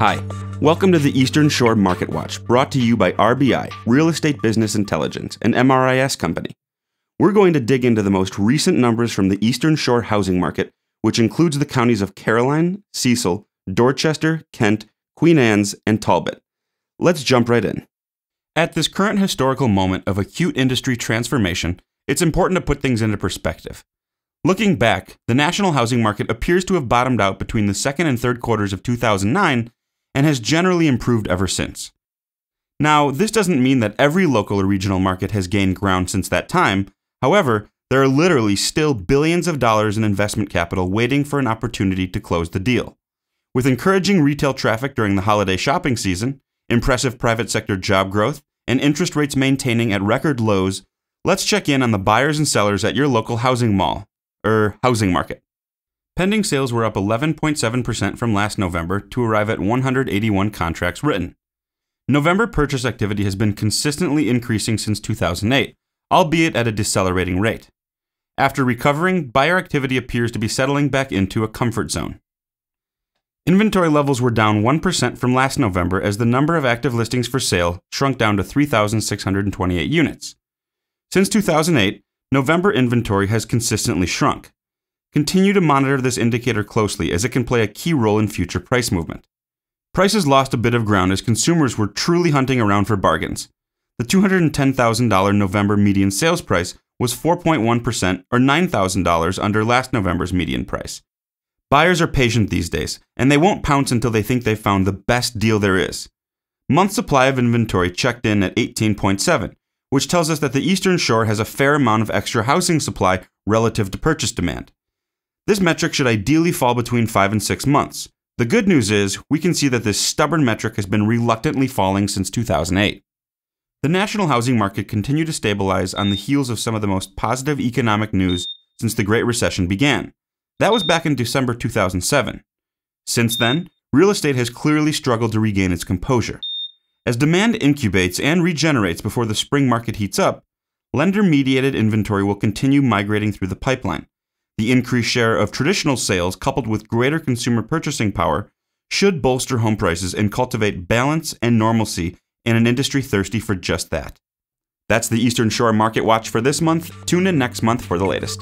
Hi, welcome to the Eastern Shore MarketWatch, brought to you by RBI, Real Estate Business Intelligence, an MRIS company. We're going to dig into the most recent numbers from the Eastern Shore housing market, which includes the counties of Caroline, Cecil, Dorchester, Kent, Queen Anne's, and Talbot. Let's jump right in. At this current historical moment of acute industry transformation, it's important to put things into perspective. Looking back, the national housing market appears to have bottomed out between the second and third quarters of 2009 and has generally improved ever since. Now, this doesn't mean that every local or regional market has gained ground since that time. However, there are literally still billions of dollars in investment capital waiting for an opportunity to close the deal. With encouraging retail traffic during the holiday shopping season, impressive private sector job growth, and interest rates maintaining at record lows, let's check in on the buyers and sellers at your local housing market. Pending sales were up 11.7% from last November to arrive at 181 contracts written. November purchase activity has been consistently increasing since 2008, albeit at a decelerating rate. After recovering, buyer activity appears to be settling back into a comfort zone. Inventory levels were down 1% from last November as the number of active listings for sale shrunk down to 3,628 units. Since 2008, November inventory has consistently shrunk. Continue to monitor this indicator closely as it can play a key role in future price movement. Prices lost a bit of ground as consumers were truly hunting around for bargains. The $210,000 November median sales price was 4.1% or $9,000 under last November's median price. Buyers are patient these days, and they won't pounce until they think they've found the best deal there is. Month supply of inventory checked in at 18.7, which tells us that the Eastern Shore has a fair amount of extra housing supply relative to purchase demand. This metric should ideally fall between 5 and 6 months. The good news is, we can see that this stubborn metric has been reluctantly falling since 2008. The national housing market continued to stabilize on the heels of some of the most positive economic news since the Great Recession began. That was back in December 2007. Since then, real estate has clearly struggled to regain its composure. As demand incubates and regenerates before the spring market heats up, lender-mediated inventory will continue migrating through the pipeline. The increased share of traditional sales, coupled with greater consumer purchasing power, should bolster home prices and cultivate balance and normalcy in an industry thirsty for just that. That's the Eastern Shore Market Watch for this month. Tune in next month for the latest.